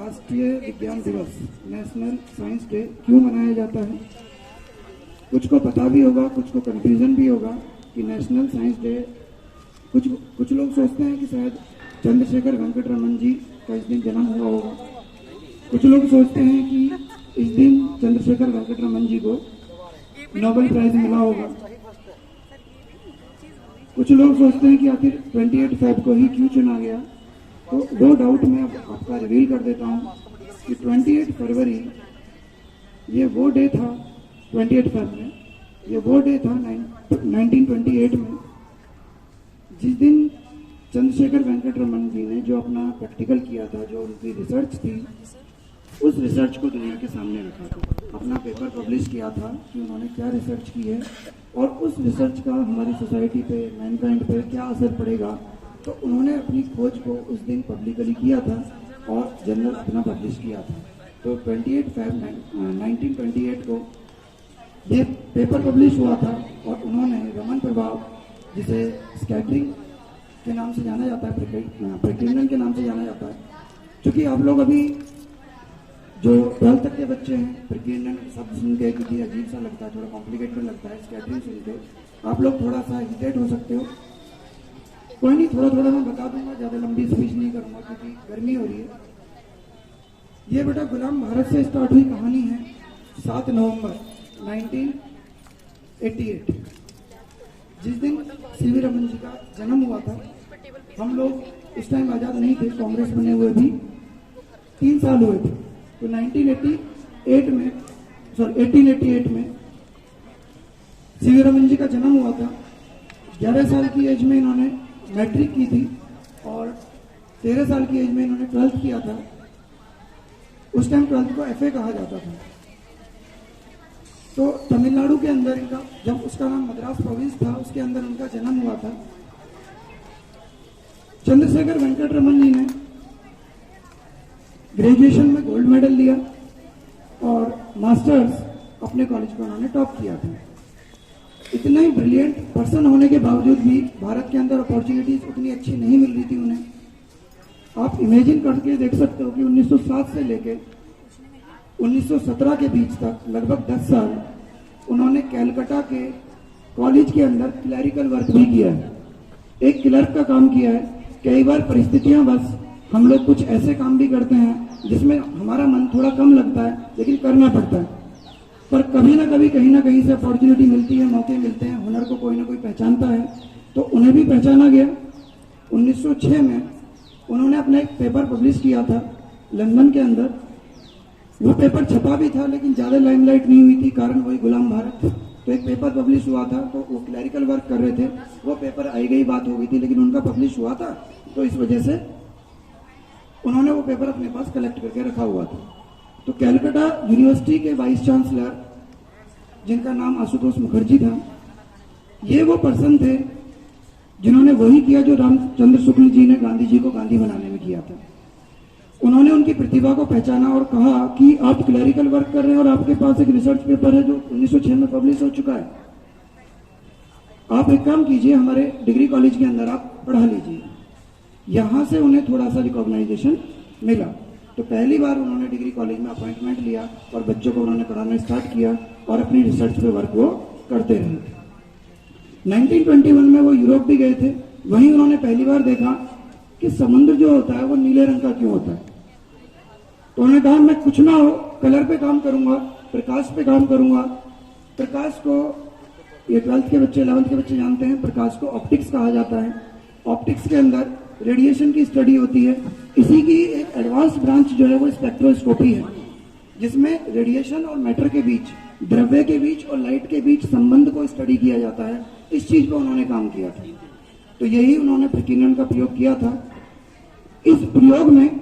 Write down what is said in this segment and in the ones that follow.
राष्ट्रीय विज्ञान दिवस नेशनल साइंस डे क्यों मनाया जाता है? कुछ को पता भी होगा, कुछ को कंफ्यूजन भी होगा कि नेशनल साइंस डे, कुछ लोग सोचते हैं कि शायद चंद्रशेखर वेंकट रमन जी का इस दिन जन्म हुआ होगा। कुछ लोग सोचते हैं कि इस दिन चंद्रशेखर वेंकट रमन जी को नोबेल प्राइज मिला होगा। कुछ लोग सोचते हैं कि आखिर 28 फेब को ही क्यों चुना गया। तो वो डाउट मैं आपका रिवील कर देता हूँ कि 28 फरवरी ये वो डे था, 28 फेब में ये वो डे था 1928 में, जिस दिन चंद्रशेखर वेंकट रमन जी ने जो अपना प्रैक्टिकल किया था, जो उनकी रिसर्च थी, उस रिसर्च को दुनिया के सामने रखा था। अपना पेपर पब्लिश किया था कि उन्होंने क्या रिसर्च की है और उस रिसर्च का हमारी सोसाइटी पे, मैनकाइंड पे क्या असर पड़ेगा। तो उन्होंने अपनी खोज को उस दिन पब्लिकली किया था और जर्नल अपना पब्लिश किया था। तो 28 फेब 1928 को ये पेपर पब्लिश हुआ था और उन्होंने रमन प्रभाव, जिसे स्कैटरिंग के नाम से जाना जाता है, प्रेक्टिनल के नाम से जाना जाता है। क्योंकि आप लोग अभी जो 12th तक के बच्चे हैं, प्रेक्टिनल शब्द सुन के क्योंकि अजीब सा लगता है, थोड़ा कॉम्प्लिकेटेड लगता है, स्कैटरिंग सुन के आप लोग थोड़ा सा हेजिटेट हो सकते हो। कोई नहीं, थोड़ा थोड़ा मैं बता दूंगा, ज्यादा लंबी स्पीच नहीं करूंगा क्योंकि गर्मी हो रही है। ये बेटा गुलाम भारत से स्टार्ट हुई कहानी है 7 नवंबर 1988, जिस दिन सीवी रमन जी का जन्म हुआ था। हम लोग उस टाइम आजाद नहीं थे, कांग्रेस बने हुए भी 3 साल हुए थे। तो 1888 में सीवी रमन जी का जन्म हुआ था। 11 साल की एज में इन्होंने मैट्रिक की थी और 13 साल की एज में इन्होंने 12th किया था। उस टाइम 12th को FA कहा जाता था। तो तमिलनाडु के अंदर इनका, जब उसका नाम मद्रास प्रोविंस था, उसके अंदर उनका जन्म हुआ था। चंद्रशेखर वेंकट रमन जी ने ग्रेजुएशन में गोल्ड मेडल लिया और मास्टर्स अपने कॉलेज को उन्होंने टॉप किया था। इतना ही ब्रिलियंट पर्सन होने के बावजूद भी भारत के अंदर अपॉर्चुनिटीज उतनी अच्छी नहीं मिल रही थी उन्हें। आप इमेजिन करके देख सकते हो कि 1907 से लेके 1917 के बीच तक लगभग 10 साल उन्होंने कैलकाटा के कॉलेज के अंदर क्लैरिकल वर्क भी किया है, एक क्लर्क का काम किया है। कई बार परिस्थितियां बस हम लोग कुछ ऐसे काम भी करते हैं जिसमें हमारा मन थोड़ा कम लगता है, लेकिन करना पड़ता है। पर कभी ना कभी कहीं ना कहीं से अपॉर्चुनिटी मिलती है, मौके मिलते हैं, हुनर को कोई ना कोई पहचानता है, तो उन्हें भी पहचाना गया। 1906 में उन्होंने अपना एक पेपर पब्लिश किया था लंदन के अंदर। वो पेपर छपा भी था लेकिन ज्यादा लाइमलाइट नहीं हुई थी, कारण वही गुलाम भारत। तो एक पेपर पब्लिश हुआ था, तो वो क्लैरिकल वर्क कर रहे थे, वो पेपर आई गई बात हो गई थी, लेकिन उनका पब्लिश हुआ था, तो इस वजह से उन्होंने वो पेपर अपने पास कलेक्ट करके रखा हुआ था। तो कैलकाटा यूनिवर्सिटी के वाइस चांसलर, जिनका नाम आशुतोष मुखर्जी था, ये वो पर्सन थे जिन्होंने वही किया जो रामचंद्र शुक्ल जी ने गांधी जी को गांधी बनाने में किया था। उन्होंने उनकी प्रतिभा को पहचाना और कहा कि आप क्लैरिकल वर्क कर रहे हैं और आपके पास एक रिसर्च पेपर है जो 1906 में पब्लिश हो चुका है, आप एक काम कीजिए, हमारे डिग्री कॉलेज के अंदर आप पढ़ा लीजिए। यहां से उन्हें थोड़ा सा रिकॉग्नाइजेशन मिला। तो पहली बार उन्होंने डिग्री कॉलेज में अपॉइंटमेंट लिया और बच्चों को उन्होंने पढ़ाना स्टार्ट किया और अपनी रिसर्च पे वर्क वो करते रहे। 1921 में वो यूरोप भी गए थे। वहीं उन्होंने पहली बार देखा कि समुद्र जो होता है वो नीले रंग का क्यों होता है। तो उन्होंने कहा मैं कुछ ना हो, कलर पे काम करूंगा, प्रकाश पे काम करूंगा। प्रकाश को ये 12th के बच्चे, 11th के बच्चे जानते हैं, प्रकाश को ऑप्टिक्स कहा जाता है। ऑप्टिक्स के अंदर रेडिएशन की स्टडी होती है। इसी की एक एडवांस ब्रांच जो है वो स्पेक्ट्रोस्कोपी है, जिसमें रेडिएशन और मैटर के बीच, द्रव्य के बीच और लाइट के बीच संबंध को स्टडी किया जाता है। इस चीज पर उन्होंने काम किया था। तो यही उन्होंने प्रेकिनन का प्रयोग किया था। इस प्रयोग में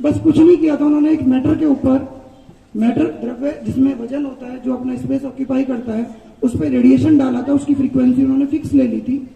बस कुछ नहीं किया था, उन्होंने एक मैटर के ऊपर, मैटर द्रव्य जिसमें वजन होता है, जो अपना स्पेस ऑक्यूपाई करता है, उस पर रेडिएशन डाला था। उसकी फ्रीक्वेंसी उन्होंने फिक्स ले ली थी।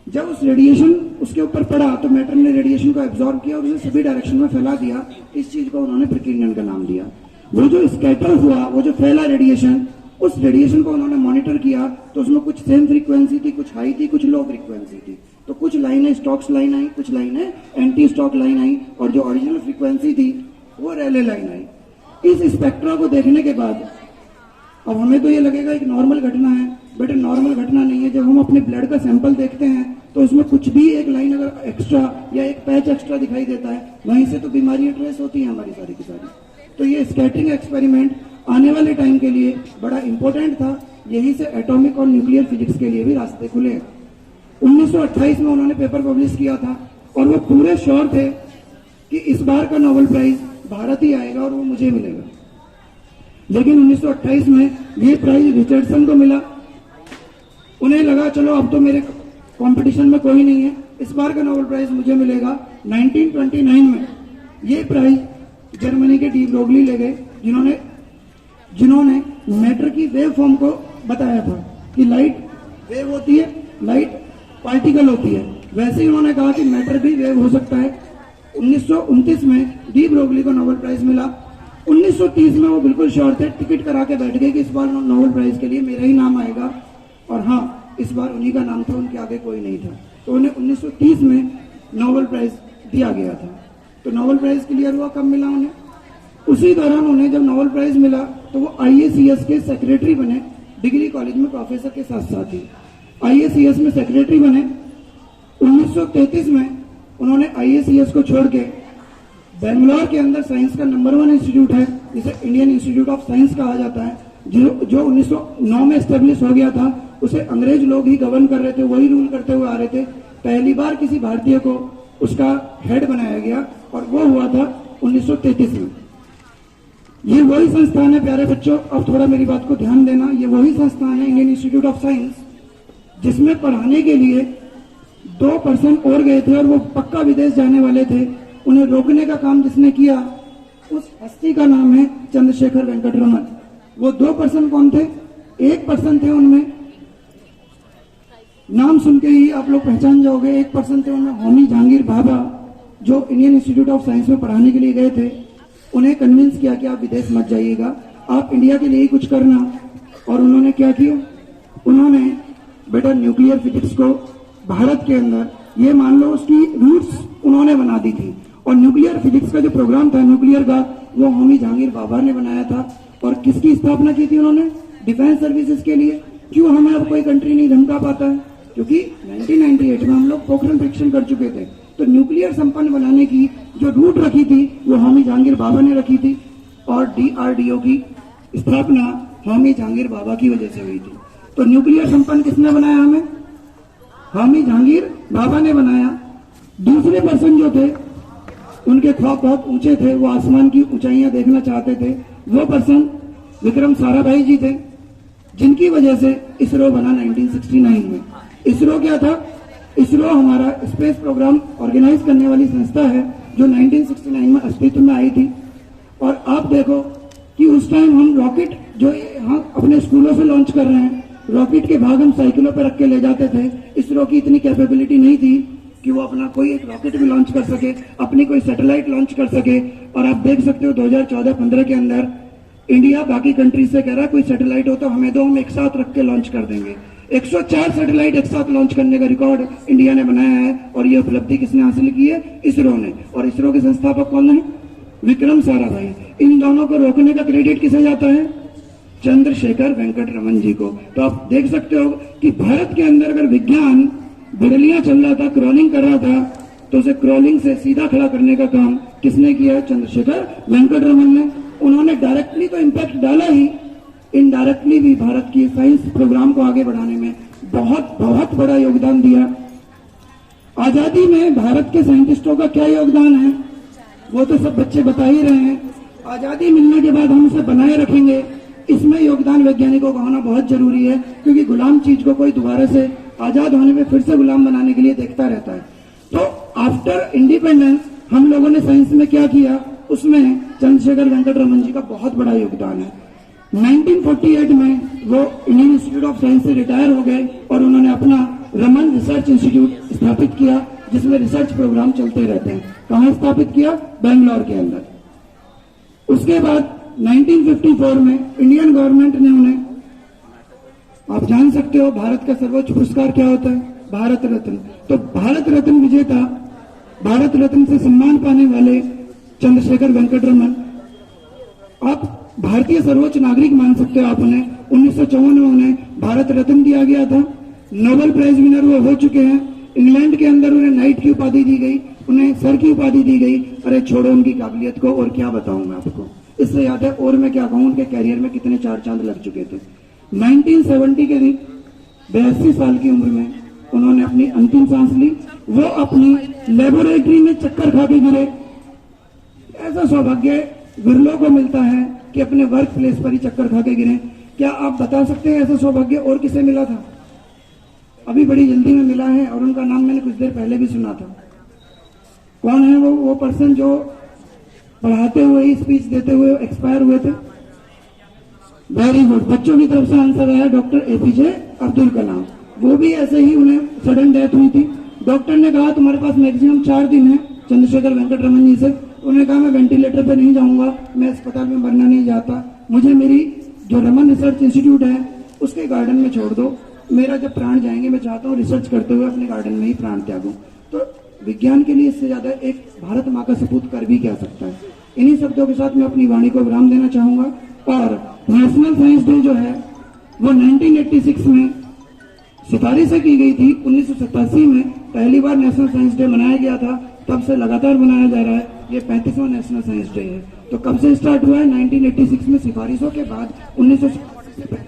जब उस रेडिएशन उसके ऊपर पड़ा तो मैटर ने रेडिएशन को एब्जॉर्ब किया और उसे सभी डायरेक्शन में फैला दिया। इस चीज को उन्होंने प्रेकिनन का नाम दिया। वो जो स्कैटर हुआ, वो जो फैला रेडिएशन, उस रेडिएशन को उन्होंने मॉनिटर किया तो उसमें कुछ सेम फ्रीक्वेंसी थी, कुछ हाई थी, कुछ लो फ्रीक्वेंसी थी। तो कुछ लाइनें स्टॉक्स लाइन आई, कुछ लाइनें एंटी स्टॉक लाइन आई और जो ओरिजिनल फ्रीक्वेंसी थी वो रेलवे लाइन आई। इस स्पेक्ट्रा को देखने के बाद अब हमें तो ये लगेगा एक नॉर्मल घटना है, बट नॉर्मल घटना नहीं है। जब हम अपने ब्लड का सैंपल देखते हैं तो उसमें कुछ भी एक लाइन अगर एक्स्ट्रा या एक पैच एक्स्ट्रा दिखाई देता है, वहीं से तो बीमारियां ट्रेस होती हैं हमारी सारी की सारी। तो ये स्कैटरिंग एक्सपेरिमेंट आने वाले टाइम के लिए बड़ा इंपॉर्टेंट था। यहीं से एटॉमिक और न्यूक्लियर फिजिक्स के लिए भी रास्ते खुले। 1928 में उन्होंने पेपर पब्लिश किया था और वो पूरे श्योर थे कि इस बार का नोबेल प्राइज भारत ही आएगा और वो मुझे मिलेगा। लेकिन 1928 में ये प्राइज रिचर्डसन को मिला। उन्हें लगा चलो अब तो मेरे कंपटीशन में कोई नहीं है, इस बार का नोबेल प्राइज मुझे मिलेगा। 1929 में ये प्राइज जर्मनी के डी ब्रोगली ले गए, जिन्होंने मैटर की वेव फॉर्म को बताया था कि लाइट वेव होती है, लाइट पार्टिकल होती है। वैसे ही उन्होंने कहा कि मैटर भी वेव हो सकता है। 1929 में डी ब्रोगली को नोबेल प्राइज मिला। 1930 में वो बिल्कुल श्योर थे, टिकट करा के बैठ गए कि इस बार नोबेल प्राइज के लिए मेरा ही नाम आएगा। और हाँ, इस बार उन्हीं का नाम था, उनके आगे कोई नहीं था। तो उन्हें 1930 में नोबेल प्राइज दिया गया था। तो नोबेल प्राइज क्लियर हुआ, कब मिला उन्हें? उसी दौरान उन्हें जब नोबेल प्राइज मिला तो वो IACS के सेक्रेटरी बने, डिग्री कॉलेज में प्रोफेसर के साथ साथ ही IACS में सेक्रेटरी बने। 1933 में उन्होंने IACS को छोड़ के बेंगलोर के अंदर साइंस का नंबर 1 इंस्टीट्यूट है, जिसे इंडियन इंस्टीट्यूट ऑफ साइंस कहा जाता है, जो 1909 में एस्टेब्लिश हो गया था। उसे अंग्रेज लोग ही गवर्न कर रहे थे, वही रूल करते हुए आ रहे थे। पहली बार किसी भारतीय को उसका हेड बनाया गया और वो हुआ था 1933 में। ये वही संस्थान है प्यारे बच्चों, अब थोड़ा मेरी बात को ध्यान देना। ये वही संस्थान है इंडियन इंस्टीट्यूट ऑफ साइंस जिसमें पढ़ाने के लिए 2 पर्सन और गए थे और वो पक्का विदेश जाने वाले थे। उन्हें रोकने का काम जिसने किया उस हस्ती का नाम है चंद्रशेखर वेंकट रमन। वो 2 पर्सन कौन थे? एक पर्सन थे उनमें, नाम सुन के ही आप लोग पहचान जाओगे, एक पर्सन थे उनमें होमी जहांगीर भाभा, जो इंडियन इंस्टीट्यूट ऑफ साइंस में पढ़ाने के लिए गए थे। उन्हें कन्विंस किया कि आप विदेश मत जाइएगा, आप इंडिया के लिए ही कुछ करना। और उन्होंने क्या किया? उन्होंने बेटा न्यूक्लियर फिजिक्स को भारत के अंदर, ये मान लो उसकी रूट्स उन्होंने बना दी थी। और न्यूक्लियर फिजिक्स का जो प्रोग्राम था न्यूक्लियर का, वो होमी जहांगीर भाभा ने बनाया था। और किसकी स्थापना की थी उन्होंने? डिफेंस सर्विसेज के लिए। क्यों हमें अब कोई कंट्री नहीं धमका पाता है? क्योंकि 1998 में हम लोग पोखरण परीक्षण कर चुके थे। तो न्यूक्लियर संपन्न बनाने की जो रूट रखी थी वो होमी जहांगीर भाभा ने रखी थी। और DRDO की स्थापना होमी जहांगीर भाभा की वजह से हुई थी। तो न्यूक्लियर संपन्न किसने बनाया? हमें होमी जहांगीर भाभा ने बनाया। दूसरे पर्सन जो थे उनके ख्वाब बहुत ऊंचे थे, वो आसमान की ऊंचाइयां देखना चाहते थे। वो पर्सन विक्रम साराभाई जी थे, जिनकी वजह से इसरो बना 1969 में। इसरो क्या था? इसरो हमारा स्पेस प्रोग्राम ऑर्गेनाइज करने वाली संस्था है जो 1969 में अस्तित्व में आई थी। और आप देखो कि उस टाइम हम रॉकेट जो हम अपने स्कूलों से लॉन्च कर रहे हैं, रॉकेट के भाग हम साइकिलों पर रख के ले जाते थे। इसरो की इतनी कैपेबिलिटी नहीं थी कि वो अपना कोई एक रॉकेट भी लॉन्च कर सके, अपनी कोई सैटेलाइट लॉन्च कर सके। और आप देख सकते हो 2014-15 के अंदर इंडिया बाकी कंट्रीज से कह रहा है कोई सैटेलाइट हो तो हमें दो, हम एक साथ रख के लॉन्च कर देंगे। 104 सैटेलाइट एक साथ लॉन्च करने का रिकॉर्ड इंडिया ने बनाया है। और ये उपलब्धि किसने हासिल की है? इसरो ने। और इसरो के संस्थापक कौन है? विक्रम साराभाई। इन दोनों को रोकने का क्रेडिट किसे जाता है? चंद्रशेखर वेंकट रमन जी को। तो आप देख सकते हो कि भारत के अंदर अगर विज्ञान बिरलियां चल रहा था, क्रॉलिंग कर रहा था, तो उसे क्रॉलिंग से सीधा खड़ा करने का काम किसने किया? चंद्रशेखर वेंकट रमन ने। उन्होंने डायरेक्टली तो इम्पैक्ट डाला ही, इनडायरेक्टली भी भारत की साइंस प्रोग्राम को आगे बढ़ाने में बहुत बहुत बड़ा योगदान दिया। आजादी में भारत के साइंटिस्टों का क्या योगदान है वो तो सब बच्चे बता ही रहे हैं। आजादी मिलने के बाद हम उसे बनाए रखेंगे, इसमें योगदान वैज्ञानिकों का होना बहुत जरूरी है। क्योंकि गुलाम चीज को कोई दोबारा से आजाद होने में फिर से गुलाम बनाने के लिए देखता रहता है। तो आफ्टर इंडिपेंडेंस हम लोगों ने साइंस में क्या किया, उसमें चंद्रशेखर वेंकट रमन जी का बहुत बड़ा योगदान है। 1948 में वो इंडियन इंस्टीट्यूट ऑफ साइंस से रिटायर हो गए और उन्होंने अपना रमन रिसर्च इंस्टीट्यूट स्थापित किया, जिसमें रिसर्च प्रोग्राम चलते रहते हैं। कहाँ स्थापित किया? बेंगलोर के अंदर। उसके बाद 1954 में इंडियन गवर्नमेंट ने उन्हें, आप जान सकते हो भारत का सर्वोच्च पुरस्कार क्या होता है? भारत रत्न। तो भारत रत्न विजेता, भारत रत्न से सम्मान पाने वाले चंद्रशेखर वेंकट-रमन। आप भारतीय सर्वोच्च नागरिक मान सकते हो आप उन्हें। 1954 में उन्हें भारत रत्न दिया गया था। नोबेल प्राइज विनर वो हो चुके हैं। इंग्लैंड के अंदर उन्हें नाइट की उपाधि दी गई, उन्हें सर की उपाधि दी गई। अरे छोड़ो उनकी काबिलियत को, और क्या बताऊं मैं आपको, इससे याद है और मैं क्या कहूं, उनके कैरियर में कितने चार चांद लग चुके थे। 1970 के दिन 82 साल की उम्र में उन्होंने अपनी अंतिम सांस ली। वो अपनी लेबोरेटरी में चक्कर खा के गिरे। ऐसा सौभाग्य विरलों को मिलता है कि अपने वर्क प्लेस पर ही चक्कर खा के गिरे। क्या आप बता सकते हैं ऐसा सौभाग्य और किसे मिला था? अभी बड़ी जल्दी में मिला है और उनका नाम मैंने कुछ देर पहले भी सुना था। कौन है वो पर्सन जो पढ़ाते हुए ही, स्पीच देते हुए एक्सपायर हुए थे? वेरी गुड, बच्चों की तरफ से आंसर आया, डॉक्टर एपीजे अब्दुल कलाम। वो भी ऐसे ही, उन्हें सडन डेथ हुई थी। डॉक्टर ने कहा तुम्हारे पास मैक्सिमम 4 दिन है, चंद्रशेखर वेंकट-रमन जी से। उन्होंने कहा मैं वेंटिलेटर पे नहीं जाऊंगा, मैं अस्पताल में मरना नहीं चाहता, मुझे मेरी जो रमन रिसर्च इंस्टीट्यूट है उसके गार्डन में छोड़ दो। मेरा जब प्राण जाएंगे मैं चाहता हूँ रिसर्च करते हुए अपने गार्डन में ही प्राण त्यागूं। तो विज्ञान के लिए इससे ज्यादा एक भारत माँ का सपूत कर भी क्या सकता है। इन्हीं शब्दों के साथ मैं अपनी वाणी को विराम देना चाहूंगा। और नेशनल साइंस डे जो है वो 1986 में सिफारिश की गई थी। 1987 में पहली बार नेशनल साइंस डे मनाया गया था, तब से लगातार मनाया जा रहा है। ये 35वां नेशनल साइंस डे है। तो कब से स्टार्ट हुआ है? 1986 में सिफारिशों के बाद 1987